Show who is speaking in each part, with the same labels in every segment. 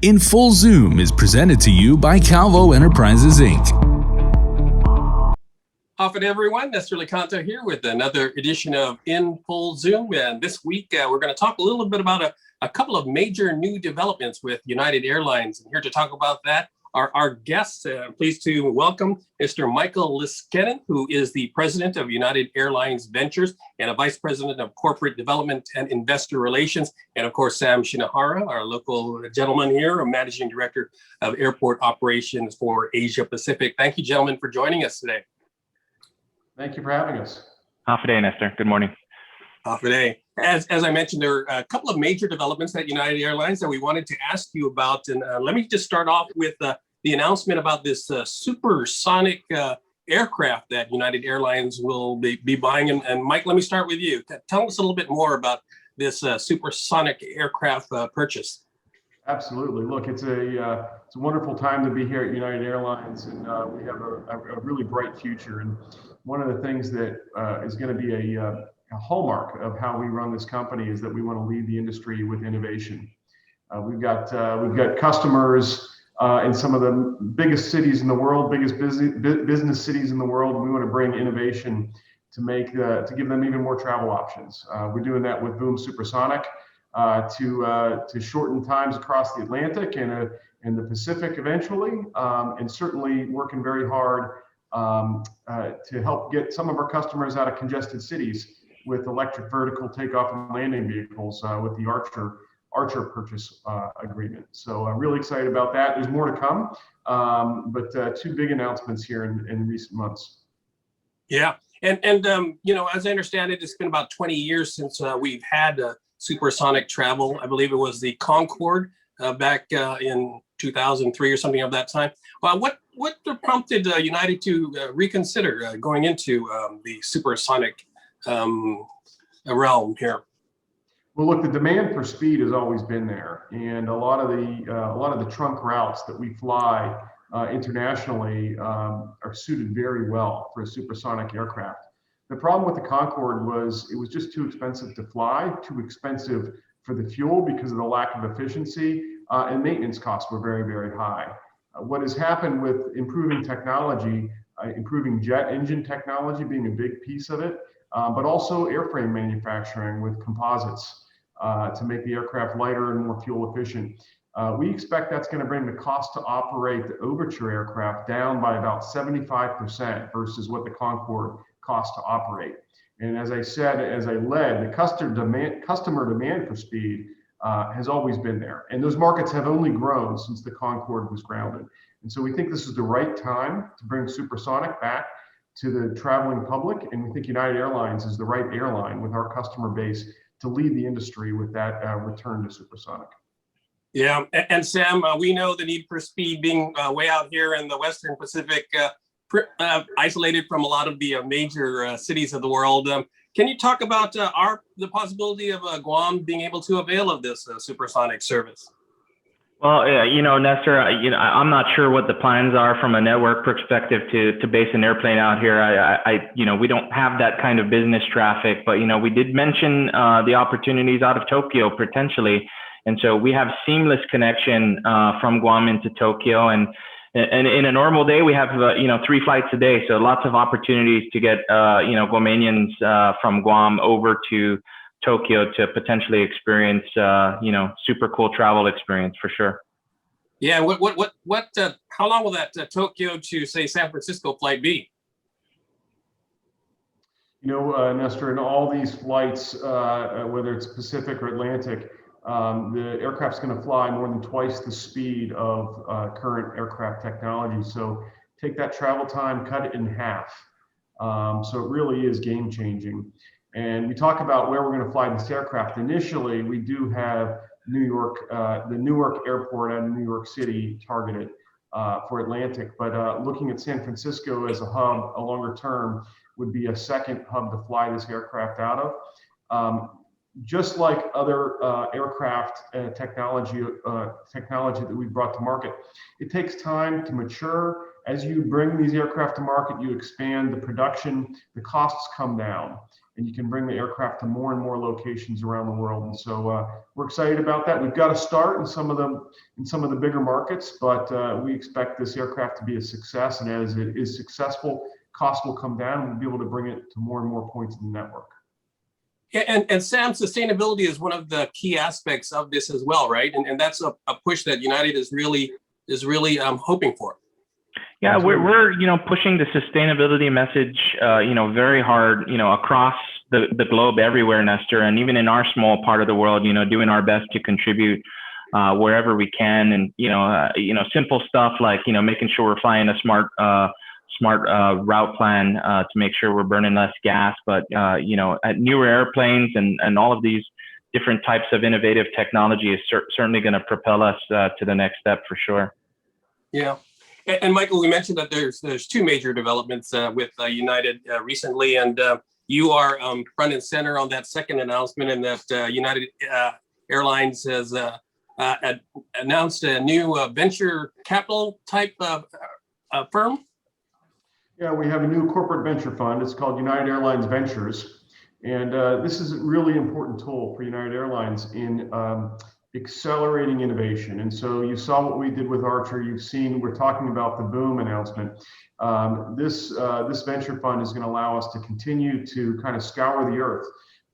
Speaker 1: In Full Zoom is presented to you by Calvo Enterprises, Inc.
Speaker 2: Often everyone, Nestor Licanto here with another edition of In Full Zoom. And this week, we're going to talk a little bit about a couple of major new developments with United Airlines. And here to talk about that are our guests. Pleased to welcome Mr. Michael Leskinen, who is the president of United Airlines Ventures and a vice president of corporate development and investor relations. And of course, Sam Shinohara, our local gentleman here, a managing director of airport operations for Asia Pacific. Thank you, gentlemen, for joining us today.
Speaker 3: Thank you for having us.
Speaker 4: Half a day, Nestor. Good morning.
Speaker 2: Half a day. As I mentioned, there are a couple of major developments at United Airlines that we wanted to ask you about. And let me just start off with the announcement about this supersonic aircraft that United Airlines will be buying. And Mike, let me start with you. Tell us a little bit more about this supersonic aircraft purchase.
Speaker 3: Absolutely. Look, it's a wonderful time to be here at United Airlines, and we have a really bright future. And one of the things that is going to be a hallmark of how we run this company is that we want to lead the industry with innovation. We've got customers in some of the biggest cities in the world, biggest business cities in the world. We want to bring innovation to give them even more travel options. We're doing that with Boom Supersonic to shorten times across the Atlantic and the Pacific eventually, and certainly working very hard to help get some of our customers out of congested cities with electric vertical takeoff and landing vehicles with the Archer purchase agreement. So I'm really excited about that. There's more to come, but two big announcements here in recent months.
Speaker 2: Yeah, and as I understand it, it's been about 20 years since we've had supersonic travel. I believe it was the Concorde back in 2003 or something of that time. What prompted United to reconsider going into the supersonic realm here?
Speaker 3: Well, look, the demand for speed has always been there, and a lot of the trunk routes that we fly internationally are suited very well for a supersonic aircraft. The problem with the Concorde was it was just too expensive to fly, too expensive for the fuel because of the lack of efficiency, and maintenance costs were very, very high. What has happened with improving technology, improving jet engine technology being a big piece of it, but also airframe manufacturing with composites to make the aircraft lighter and more fuel efficient. We expect that's going to bring the cost to operate the Overture aircraft down by about 75% versus what the Concorde cost to operate. And as I said, the customer demand for speed has always been there. And those markets have only grown since the Concorde was grounded. And so we think this is the right time to bring supersonic back to the traveling public. And we think United Airlines is the right airline with our customer base to lead the industry with that return to supersonic.
Speaker 2: Yeah, and Sam, we know the need for speed being way out here in the Western Pacific, isolated from a lot of the major cities of the world. Can you talk about the possibility of Guam being able to avail of this supersonic service?
Speaker 4: Well, Nestor, I'm not sure what the plans are from a network perspective to base an airplane out here. We don't have that kind of business traffic, but we did mention the opportunities out of Tokyo potentially, and so we have seamless connection from Guam into Tokyo, and in a normal day we have 3 flights a day, so lots of opportunities to get Guamanians from Guam over to Tokyo to potentially experience super cool travel experience for sure.
Speaker 2: Yeah, how long will that Tokyo to say San Francisco flight be?
Speaker 3: Nestor, in all these flights, whether it's Pacific or Atlantic, the aircraft's going to fly more than twice the speed of current aircraft technology. So take that travel time, cut it in half. So it really is game changing. And we talk about where we're going to fly this aircraft. Initially, we do have New York, the Newark Airport out of New York City targeted for Atlantic. But looking at San Francisco as a hub, a longer term, would be a second hub to fly this aircraft out of. Just like other aircraft technology that we've brought to market, it takes time to mature. As you bring these aircraft to market, you expand the production, the costs come down. and you can bring the aircraft to more and more locations around the world. And so we're excited about that. We've got to start in some of the bigger markets, but we expect this aircraft to be a success. And as it is successful, cost will come down, and we'll be able to bring it to more and more points in the network.
Speaker 2: Yeah, and Sam, sustainability is one of the key aspects of this as well, right? And that's a push that United is really hoping for.
Speaker 4: Yeah, we're pushing the sustainability message very hard across the globe everywhere, Nestor, and even in our small part of the world, doing our best to contribute wherever we can, and simple stuff like making sure we're flying a smart route plan to make sure we're burning less gas, but at newer airplanes and all of these different types of innovative technology is certainly going to propel us to the next step for sure.
Speaker 2: Yeah. And Michael, we mentioned that there's two major developments with United recently, and you are front and center on that second announcement, and that United Airlines has announced a new venture capital type firm.
Speaker 3: Yeah, we have a new corporate venture fund. It's called United Airlines Ventures, and this is a really important tool for United Airlines in accelerating innovation. And so you saw what we did with Archer. You've seen, we're talking about the Boom announcement. This venture fund is going to allow us to continue to kind of scour the earth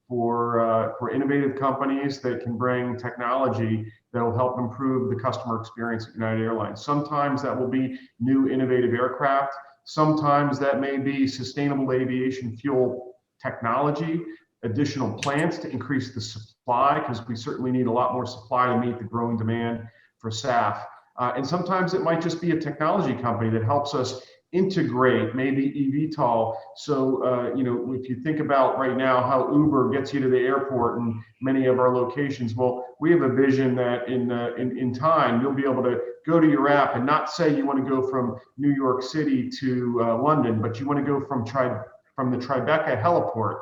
Speaker 3: for innovative companies that can bring technology that will help improve the customer experience at United Airlines. Sometimes that will be new innovative aircraft. Sometimes that may be sustainable aviation fuel technology, additional plants to increase the supply, because we certainly need a lot more supply to meet the growing demand for SAF. And sometimes it might just be a technology company that helps us integrate maybe eVTOL. So, if you think about right now how Uber gets you to the airport and many of our locations, well, we have a vision that in time, you'll be able to go to your app and not say you want to go from New York City to London, but you want to go from the Tribeca heliport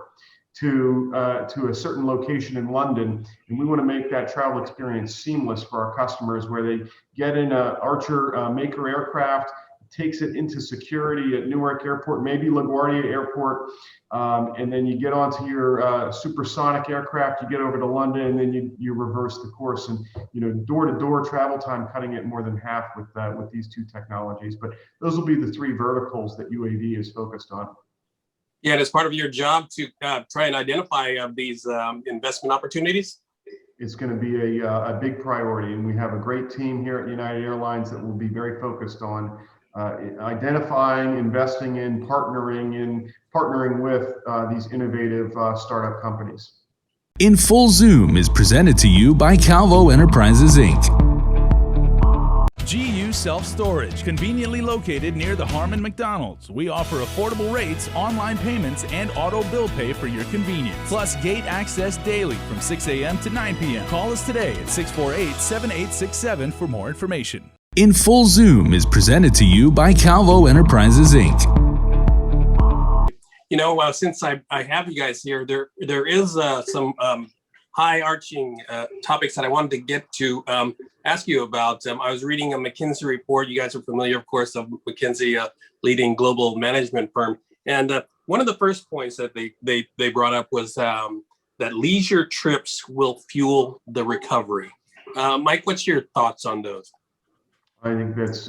Speaker 3: to a certain location in London, and we want to make that travel experience seamless for our customers, where they get in a Archer Maker aircraft, takes it into security at Newark Airport, maybe LaGuardia Airport, and then you get onto your supersonic aircraft, you get over to London, and then you reverse the course, and door-to-door travel time cutting it more than half with these two technologies. But those will be the three verticals that UAV is focused on.
Speaker 2: Yeah, and as part of your job to try and identify these investment opportunities?
Speaker 3: It's going to be a big priority, and we have a great team here at United Airlines that will be very focused on identifying, investing in, partnering with these innovative startup companies.
Speaker 1: In Full Zoom is presented to you by Calvo Enterprises, Inc. GU Self-Storage, conveniently located near the Harmon McDonald's. We offer affordable rates, online payments, and auto bill pay for your convenience. Plus gate access daily from 6 a.m. to 9 p.m. Call us today at 648-7867 for more information. In Full Zoom is presented to you by Calvo Enterprises, Inc.
Speaker 2: Since I have you guys here, there is some high-arching topics that I wanted to get to ask you about. I was reading a McKinsey report. You guys are familiar, of course, of McKinsey, leading global management firm. And one of the first points that they brought up was that leisure trips will fuel the recovery. Mike, what's your thoughts on those?
Speaker 3: I think that's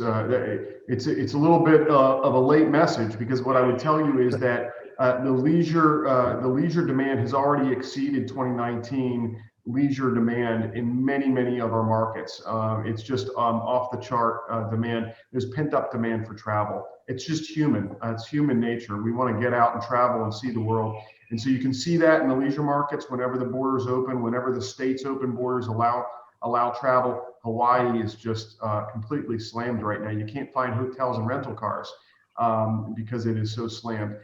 Speaker 3: it's a little bit of a late message, because what I would tell you is that the leisure demand has already exceeded 2019 leisure demand in many of our markets. It's just off the chart demand. There's pent up demand for travel. It's just human. It's human nature. We want to get out and travel and see the world. And so you can see that in the leisure markets. Whenever the borders open, whenever the states open borders, allow travel. Hawaii is just completely slammed right now. You can't find hotels and rental cars because it is so slammed.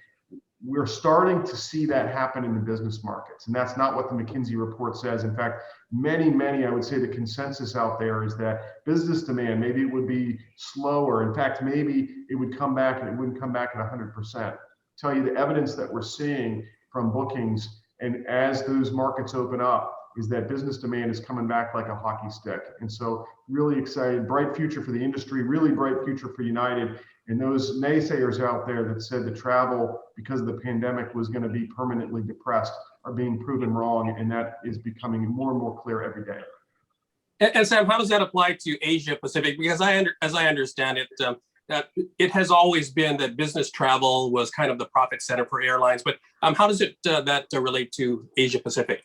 Speaker 3: We're starting to see that happen in the business markets, and that's not what the McKinsey report says. In fact, many, I would say the consensus out there is that business demand, maybe it would be slower. In fact, maybe it would come back and it wouldn't come back at 100%. Tell you the evidence that we're seeing from bookings, and as those markets open up, is that business demand is coming back like a hockey stick. And so really excited, bright future for the industry, really bright future for United. And those naysayers out there that said the travel because of the pandemic was going to be permanently depressed are being proven wrong. And that is becoming more and more clear every day.
Speaker 2: And Sam, how does that apply to Asia Pacific? Because as I understand it, that it has always been that business travel was kind of the profit center for airlines. But how does it that relate to Asia Pacific?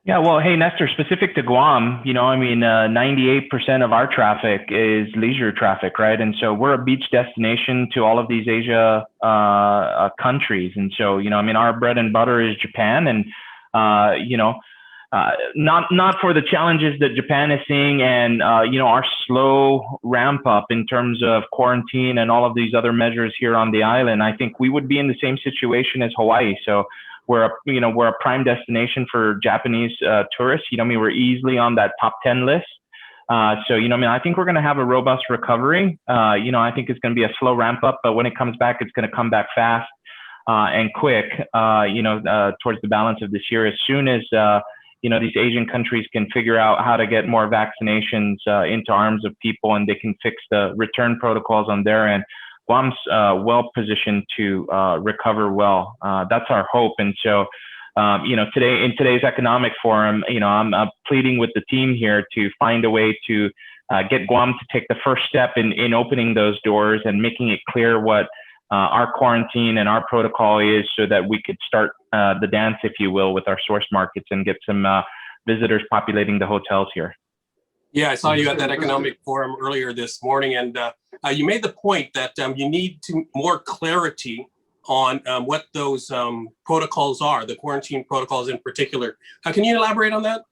Speaker 4: Yeah, well, hey, Nestor, specific to Guam, 98% of our traffic is leisure traffic, right? And so we're a beach destination to all of these Asia countries. And so, our bread and butter is Japan, and, not for the challenges that Japan is seeing and, our slow ramp up in terms of quarantine and all of these other measures here on the island. I think we would be in the same situation as Hawaii. So we're a prime destination for Japanese tourists. We're easily on that top 10 list. I think we're going to have a robust recovery. I think it's going to be a slow ramp up, but when it comes back, it's going to come back fast and quick, towards the balance of this year. As soon as, these Asian countries can figure out how to get more vaccinations into arms of people, and they can fix the return protocols on their end, Guam's well positioned to recover well. That's our hope. And so, today in today's economic forum, I'm pleading with the team here to find a way to get Guam to take the first step in opening those doors and making it clear what our quarantine and our protocol is, so that we could start the dance, if you will, with our source markets and get some visitors populating the hotels here.
Speaker 2: Yeah, I saw you at that economic forum earlier this morning, and you made the point that you need more clarity on what those protocols are, the quarantine protocols in particular. Can you elaborate on that?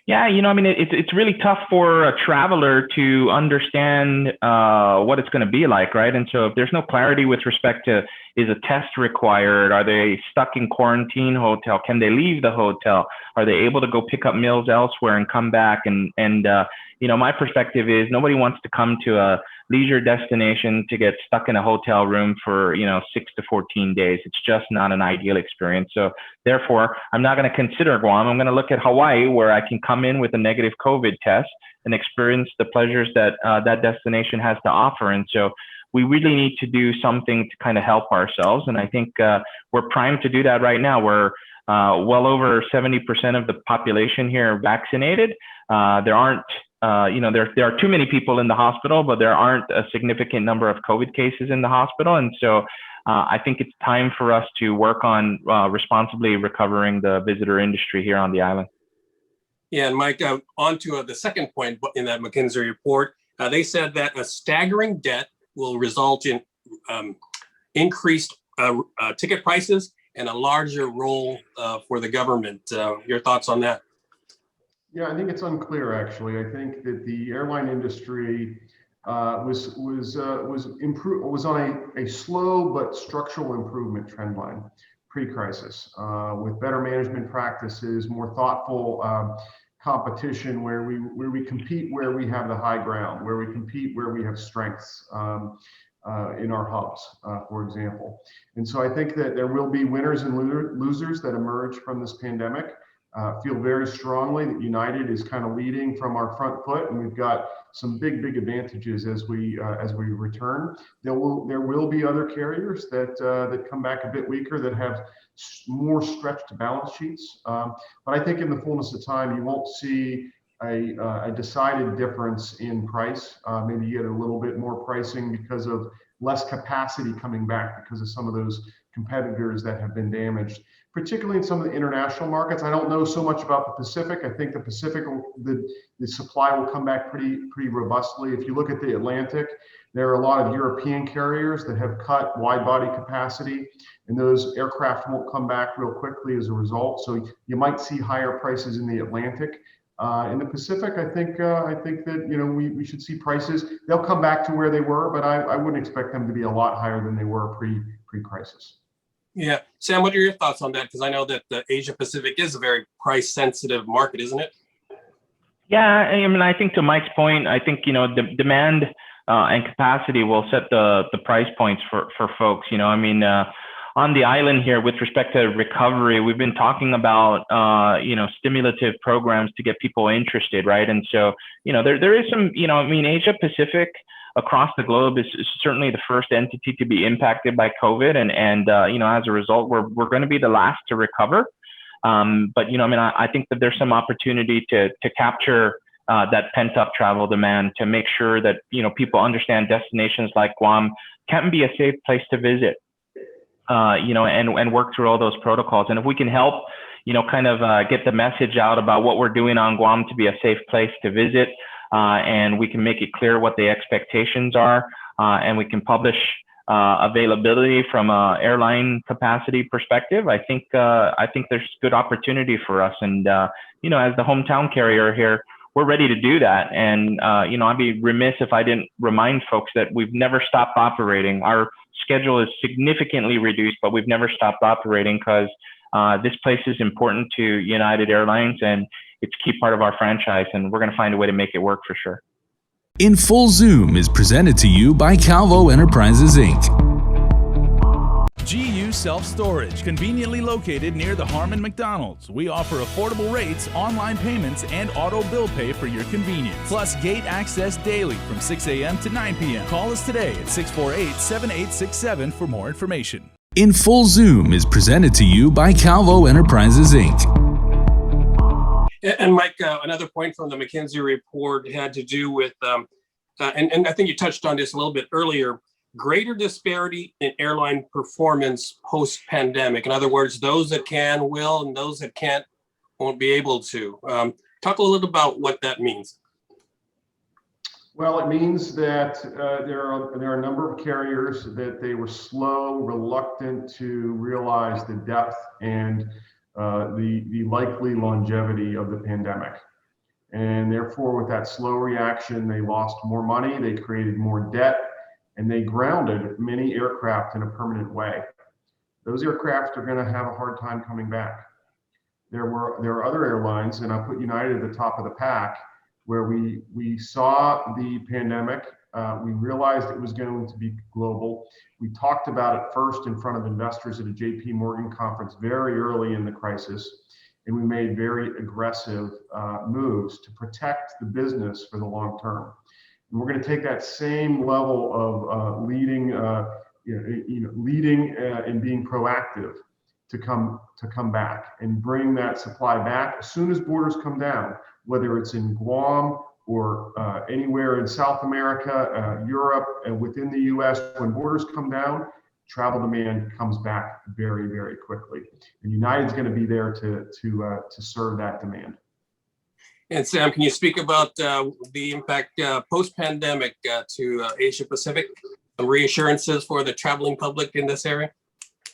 Speaker 4: Yeah, it's really tough for a traveler to understand what it's going to be like, right? And so if there's no clarity with respect to, is a test required? Are they stuck in quarantine hotel? Can they leave the hotel? Are they able to go pick up meals elsewhere and come back? And my perspective is nobody wants to come to a leisure destination to get stuck in a hotel room for 6 to 14 days. It's just not an ideal experience. So therefore, I'm not going to consider Guam. I'm going to look at Hawaii, where I can come in with a negative COVID test and experience the pleasures that that destination has to offer. And so we really need to do something to kind of help ourselves. And I think we're primed to do that right now. We're well over 70% of the population here vaccinated. There aren't there are too many people in the hospital, but there aren't a significant number of COVID cases in the hospital. And so I think it's time for us to work on responsibly recovering the visitor industry here on the island.
Speaker 2: Yeah, and Mike, on to the second point in that McKinsey report, they said that a staggering debt will result in increased ticket prices and a larger role for the government. Your thoughts on that?
Speaker 3: Yeah, I think it's unclear, actually. I think that the airline industry was on a slow but structural improvement trend line pre-crisis, with better management practices, more thoughtful competition, where we compete where we have the high ground, where we compete where we have strengths in our hubs, for example. And so I think that there will be winners and losers that emerge from this pandemic. Feel very strongly that United is kind of leading from our front foot, and we've got some big advantages as we return. There will be other carriers that come back a bit weaker, that have more stretched balance sheets. But I think in the fullness of time, you won't see a decided difference in price. Maybe you get a little bit more pricing because of less capacity coming back because of some of those competitors that have been damaged, particularly in some of the international markets. I don't know so much about the Pacific. I think the Pacific, the supply will come back pretty robustly. If you look at the Atlantic, there are a lot of European carriers that have cut wide body capacity, and those aircraft won't come back real quickly as a result. So you might see higher prices in the Atlantic. In the Pacific, I think that we should see prices. They'll come back to where they were, but I wouldn't expect them to be a lot higher than they were pre-crisis.
Speaker 2: Yeah, Sam, what are your thoughts on that? Because I know that the Asia Pacific is a very price-sensitive market, isn't it?
Speaker 4: Yeah, I mean, I think to Mike's point, I think the demand and capacity will set the price points for folks. on the island here with respect to recovery, we've been talking about, stimulative programs to get people interested, right? And so, there is some, Asia Pacific across the globe is certainly the first entity to be impacted by COVID. And as a result, we're going to be the last to recover. But, I think that there's some opportunity to capture that pent up travel demand, to make sure that, people understand destinations like Guam can be a safe place to visit, and work through all those protocols. And if we can help, get the message out about what we're doing on Guam to be a safe place to visit, and we can make it clear what the expectations are, and we can publish availability from a airline capacity perspective, I think there's good opportunity for us. And, as the hometown carrier here, we're ready to do that. And, I'd be remiss if I didn't remind folks that we've never stopped operating. Our schedule is significantly reduced, but we've never stopped operating because this place is important to United Airlines, and it's a key part of our franchise, and we're going to find a way to make it work for sure.
Speaker 1: In Full Zoom is presented to you by Calvo Enterprises, Inc. GU Self-Storage, conveniently located near the Harmon McDonald's. We offer affordable rates, online payments, and auto bill pay for your convenience. Plus gate access daily from 6 a.m. to 9 p.m. Call us today at 648-7867 for more information. In Full Zoom is presented to you by Calvo Enterprises, Inc.
Speaker 2: And Mike, another point from the McKinsey report had to do with, and I think you touched on this a little bit earlier, greater disparity in airline performance post-pandemic. In other words, those that can will, and those that can't won't be able to. Talk a little about what that means.
Speaker 3: Well, it means that there are a number of carriers that they were slow, reluctant to realize the depth and the likely longevity of the pandemic. And therefore, with that slow reaction, they lost more money, they created more debt, and they grounded many aircraft in a permanent way. Those aircraft are going to have a hard time coming back. There are other airlines, and I'll put United at the top of the pack, where we saw the pandemic. We realized it was going to be global. We talked about it first in front of investors at a JP Morgan conference very early in the crisis, and we made very aggressive moves to protect the business for the long term. And we're going to take that same level of leading and being proactive to come back and bring that supply back as soon as borders come down, whether it's in Guam or anywhere in South America, Europe, and within the U.S. When borders come down, travel demand comes back very, very quickly. And United's going to be there to serve that demand.
Speaker 2: And Sam, can you speak about the impact post-pandemic to Asia Pacific? Some reassurances for the traveling public in this area?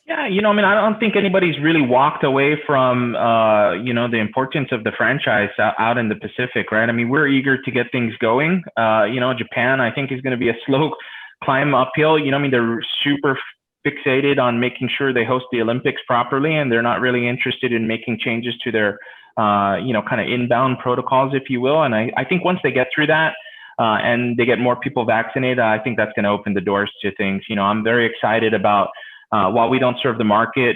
Speaker 4: Yeah, I don't think anybody's really walked away from, the importance of the franchise out in the Pacific, right? We're eager to get things going. Japan, I think, is going to be a slow climb uphill. They're super fixated on making sure they host the Olympics properly, and they're not really interested in making changes to their, kind of inbound protocols, if you will. And I think once they get through that, and they get more people vaccinated, I think that's going to open the doors to things. I'm very excited about, while we don't serve the market,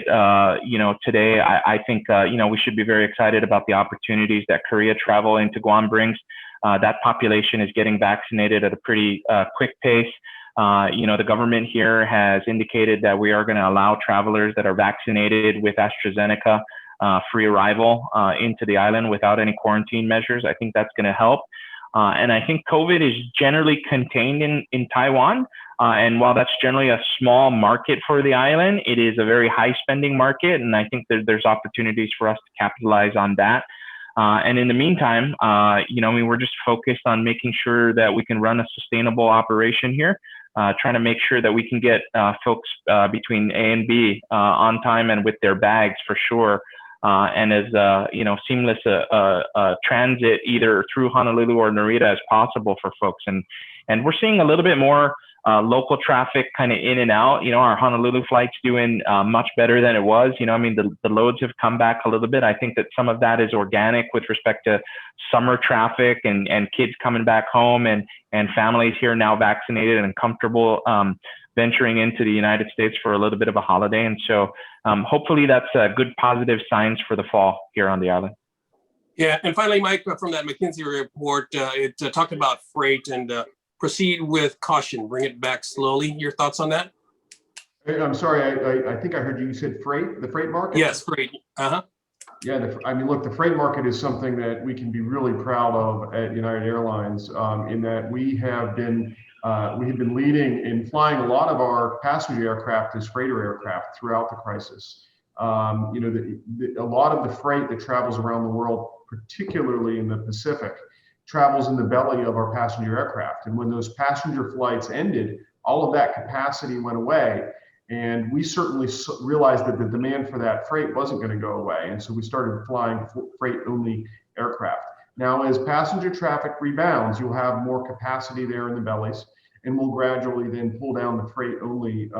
Speaker 4: today, I think, we should be very excited about the opportunities that Korea travel into Guam brings. That population is getting vaccinated at a pretty quick pace. The government here has indicated that we are going to allow travelers that are vaccinated with AstraZeneca free arrival into the island without any quarantine measures. I think that's going to help. And I think COVID is generally contained in Taiwan. And while that's generally a small market for the island, it is a very high spending market. And I think there's opportunities for us to capitalize on that. And in the meantime, we're just focused on making sure that we can run a sustainable operation here, trying to make sure that we can get folks between A and B on time and with their bags for sure. And as seamless a transit either through Honolulu or Narita as possible for folks. And we're seeing a little bit more local traffic kind of in and out. Our Honolulu flight's doing much better than it was. The loads have come back a little bit. I think that some of that is organic with respect to summer traffic and kids coming back home and families here now vaccinated and comfortable venturing into the United States for a little bit of a holiday. And so hopefully that's good positive signs for the fall here on the island.
Speaker 2: Yeah, and finally, Mike, from that McKinsey report, it talked about freight and proceed with caution, bring it back slowly. Your thoughts on that?
Speaker 3: I'm sorry, I think I heard you said freight, the freight market?
Speaker 2: Yes, freight. Uh-huh.
Speaker 3: Yeah, I mean, look, the freight market is something that we can be really proud of at United Airlines, in that we have been leading in flying a lot of our passenger aircraft as freighter aircraft throughout the crisis. You know, a lot of the freight that travels around the world, particularly in the Pacific, travels in the belly of our passenger aircraft. And when those passenger flights ended, all of that capacity went away. And we certainly realized that the demand for that freight wasn't going to go away. And so we started flying freight-only aircraft. Now, as passenger traffic rebounds, you'll have more capacity there in the bellies, and we'll gradually then pull down the freight-only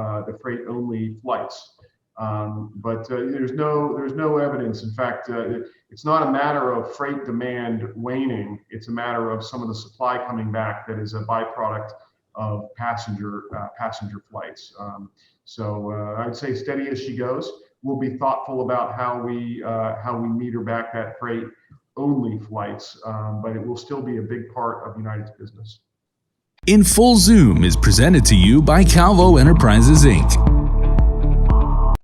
Speaker 3: flights. But there's no evidence. In fact, it's not a matter of freight demand waning. It's a matter of some of the supply coming back that is a byproduct of passenger flights. So I'd say steady as she goes. We'll be thoughtful about how we meter back that freight only flights, but it will still be a big part of United's business.
Speaker 1: In Full Zoom is presented to you by Calvo Enterprises, Inc.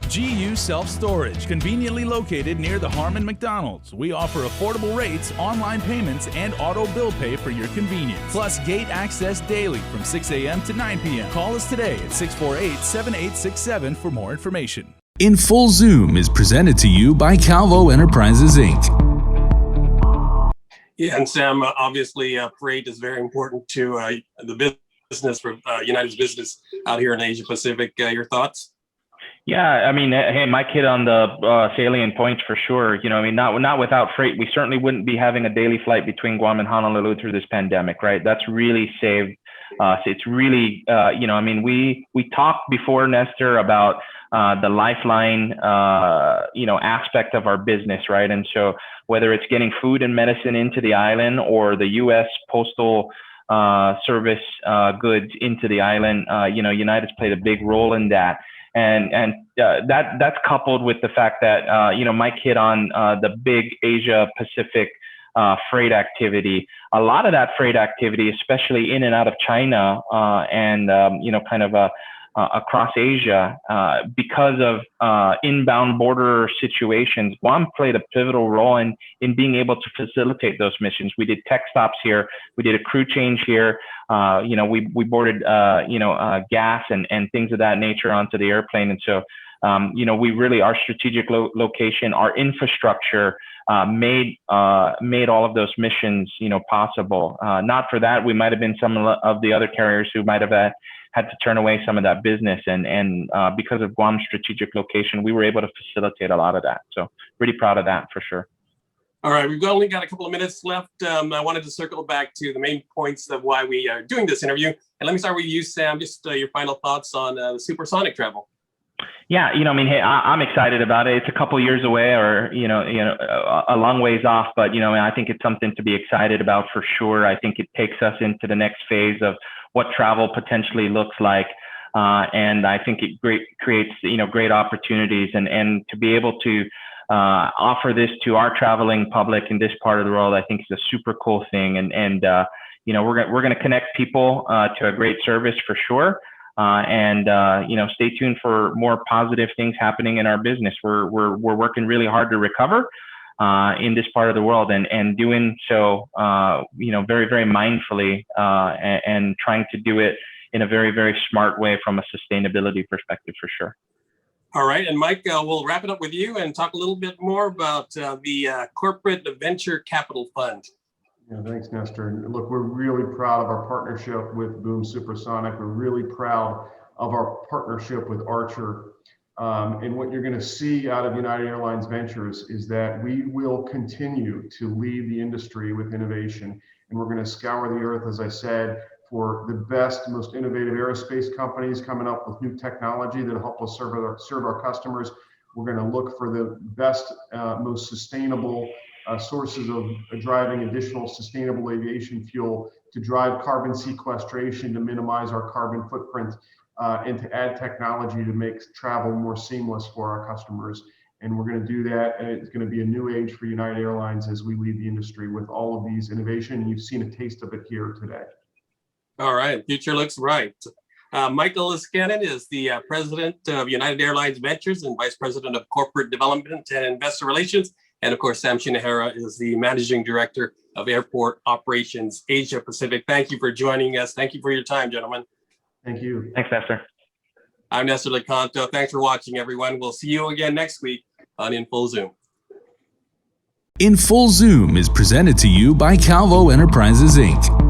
Speaker 1: GU Self-Storage, conveniently located near the Harmon McDonald's. We offer affordable rates, online payments, and auto bill pay for your convenience. Plus gate access daily from 6 a.m. to 9 p.m. Call us today at 648-7867 for more information. In Full Zoom is presented to you by Calvo Enterprises, Inc.
Speaker 2: Yeah, and Sam, obviously freight is very important to the business for United's business out here in Asia Pacific. Your thoughts?
Speaker 4: Yeah, I mean, hey, Mike hit on the salient points for sure. You know, I mean, not without freight, we certainly wouldn't be having a daily flight between Guam and Honolulu through this pandemic, right? That's really saved us. It's really, you know, I mean, we talked before, Nestor, about the lifeline, you know, aspect of our business, right? And so whether it's getting food and medicine into the island or the U.S. Postal Service goods into the island, you know, United's played a big role in that. And that's coupled with the fact that, you know, Mike hit on the big Asia Pacific freight activity. A lot of that freight activity, especially in and out of China and, you know, kind of across Asia, because of inbound border situations, Guam played a pivotal role in being able to facilitate those missions. We did tech stops here. We did a crew change here. You know, we boarded, you know, gas and things of that nature onto the airplane. And so, you know, we really, our strategic location, our infrastructure made all of those missions, you know, possible. Not for that, we might have been some of the other carriers who might have had to turn away some of that business. And because of Guam's strategic location, we were able to facilitate a lot of that. So really proud of that for sure.
Speaker 2: All right, we've only got a couple of minutes left. I wanted to circle back to the main points of why we are doing this interview. And let me start with you, Sam, just your final thoughts on the supersonic travel.
Speaker 4: Yeah, you know, I mean, hey, I'm excited about it. It's a couple years away, or you know, a long ways off. But you know, I think it's something to be excited about for sure. I think it takes us into the next phase of what travel potentially looks like, and I think it creates, you know, great opportunities, and to be able to offer this to our traveling public in this part of the world, I think is a super cool thing. And you know, we're gonna connect people to a great service for sure. And you know, stay tuned for more positive things happening in our business. We're working really hard to recover in this part of the world, and doing so, you know, very, very mindfully, and trying to do it in a very, very smart way from a sustainability perspective for sure.
Speaker 2: All right, and Mike, we'll wrap it up with you and talk a little bit more about the Corporate Venture Capital Fund.
Speaker 3: Yeah, thanks, Nestor. And look, we're really proud of our partnership with Boom Supersonic. We're really proud of our partnership with Archer. And what you're going to see out of United Airlines Ventures is that we will continue to lead the industry with innovation. And we're going to scour the earth, as I said, for the best, most innovative aerospace companies coming up with new technology that will help us serve our customers. We're going to look for the best, most sustainable sources of driving additional sustainable aviation fuel to drive carbon sequestration to minimize our carbon footprint. and to add technology to make travel more seamless for our customers. And we're going to do that. And it's going to be a new age for United Airlines as we lead the industry with all of these innovation. You've seen a taste of it here today.
Speaker 2: All right, future looks bright. Michael Leskinen is the president of United Airlines Ventures and vice president of corporate development and investor relations. And of course, Sam Shinohara is the managing director of airport operations Asia Pacific. Thank you for joining us. Thank you for your time, gentlemen.
Speaker 3: Thank you.
Speaker 4: Thanks, Nestor.
Speaker 2: I'm Nestor Licanto. Thanks for watching, everyone. We'll see you again next week on In Full Zoom.
Speaker 1: In Full Zoom is presented to you by Calvo Enterprises, Inc.